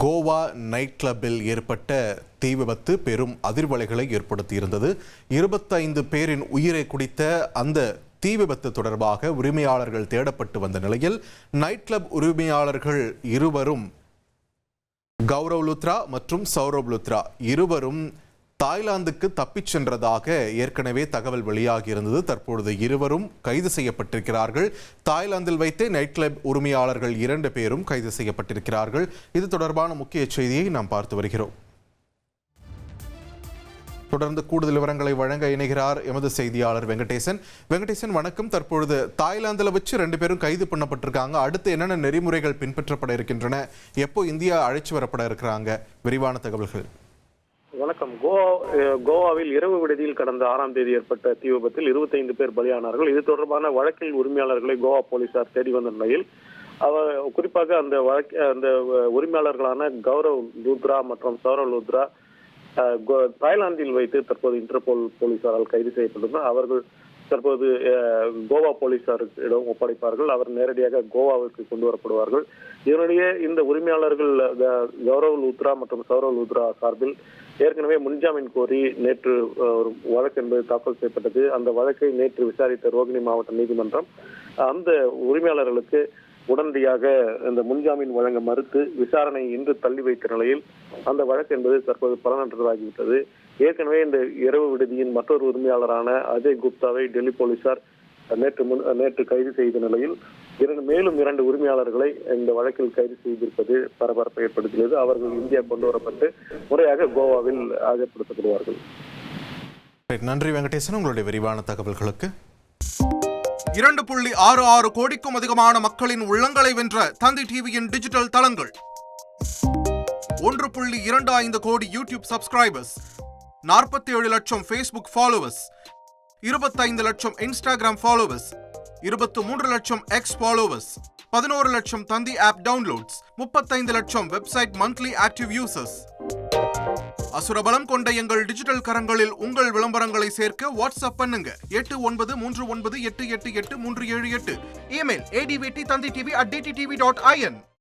Goa night கிளப்பில் ஏற்பட்ட தீ விபத்து பெரும் அதிர்வலைகளை ஏற்படுத்தியிருந்தது. 25 பேரின் உயிரை குடித்த அந்த தீ விபத்து தொடர்பாக உரிமையாளர்கள் தேடப்பட்டு வந்த நிலையில் நைட் கிளப் உரிமையாளர்கள் இருவரும் கௌரவ் லுத்ரா மற்றும் சௌரவ் லுத்ரா இருவரும் தாய்லாந்துக்கு தப்பிச் சென்றதாக ஏற்கனவே தகவல் வெளியாகியிருந்தது. தற்பொழுது இருவரும் கைது செய்யப்பட்டிருக்கிறார்கள். தாய்லாந்தில் வைத்தே நைட் கிளப் உரிமையாளர்கள் 2 பேரும் கைது செய்யப்பட்டிருக்கிறார்கள். இது தொடர்பான முக்கிய செய்தியை நாம் பார்த்து வருகிறோம். தொடர்ந்து கூடுதல் விவரங்களை வழங்க இணைகிறார் எமது செய்தியாளர் வெங்கடேசன். வெங்கடேசன், வணக்கம். தற்பொழுது தாய்லாந்தில் வச்சு 2 பேரும் கைது பண்ணப்பட்டிருக்காங்க. அடுத்து என்னென்ன நெறிமுறைகள் பின்பற்றப்பட இருக்கின்றன? எப்போ இந்தியா அழைச்சு வரப்பட இருக்கிறாங்க? விரிவான தகவல்கள். வணக்கம். கோவாவில் இரவு விடுதியில் கடந்த 6ஆம் தேதி ஏற்பட்ட தீ விபத்தில் 25 பேர் பலியானார்கள். இது தொடர்பான வழக்கில் உரிமையாளர்களை கோவா போலீசார் தேடி வந்த நிலையில் குறிப்பாக அந்த உரிமையாளர்களான கௌரவ் லுத்ரா மற்றும் சௌரவ் லுத்ரா தாய்லாந்தில் வைத்து தற்போது இன்டர்போல் போலீசாரால் கைது செய்யப்பட்டுள்ளனர். அவர்கள் தற்போது கோவா போலீசாரிடம் ஒப்படைப்பார்கள். அவர் நேரடியாக கோவாவிற்கு கொண்டு வரப்படுவார்கள். இதனுடைய இந்த உரிமையாளர்கள் கௌரவ் லுத்ரா மற்றும் சௌரவ் லுத்ரா சார்பில் ஏற்கனவே முன்ஜாமீன் கோரி நேற்று ஒரு வழக்கு என்பது தாக்கல் செய்யப்பட்டது. அந்த வழக்கை நேற்று விசாரித்த ரோகிணி மாவட்ட நீதிமன்றம் அந்த உரிமையாளர்களுக்கு உடனடியாக இந்த முன்ஜாமீன் வழங்க மறுத்து விசாரணை இன்று தள்ளி வைத்த நிலையில் அந்த வழக்கு என்பது தற்போது பலனற்றதாகிவிட்டது. ஏற்கனவே இந்த இரவு விடுதியின் மற்றொரு உரிமையாளரான அஜய் குப்தாவை டெல்லி போலீசார் நேற்று கைது செய்த நிலையில் மேலும் 2 உரிமையாளர்களை இந்த வழக்கில் கைது செய்திருப்பது பரபரப்பை ஏற்படுத்தியது. அவர்கள் இந்தியா கொண்டு வரப்பட்டு முறையாக கோவாவில் ஆஜர்படுத்தப்படுவார்கள். நன்றி வெங்கடேசன், உங்களுடைய விரிவான தகவல்களுக்கு. 2.66 கோடிக்கும் அதிகமான மக்களின் உள்ளங்களை வென்ற தந்தி டிவியின் டிஜிட்டல் தளங்கள், 1.25 கோடி யூடியூப் சப்ஸ்கிரைபர்ஸ், 47 லட்சம் Facebook ஃபாலோவர்ஸ், 25 லட்சம் இன்ஸ்டாகிராம் ஃபாலோவர்ஸ், 23 லட்சம் எக்ஸ் ஃபாலோவர்ஸ், 11 லட்சம் தந்தி ஆப் டவுன்லோட்ஸ், 35 லட்சம் வெப்சைட் மந்த்லி ஆக்டிவ் யூசர்ஸ். அசுரபலம் கொண்ட எங்கள் டிஜிட்டல் கரங்களில் உங்கள் விளம்பரங்களை சேர்க்க வாட்ஸ்அப் பண்ணுங்க 8939888378. Email advt@dttv.in.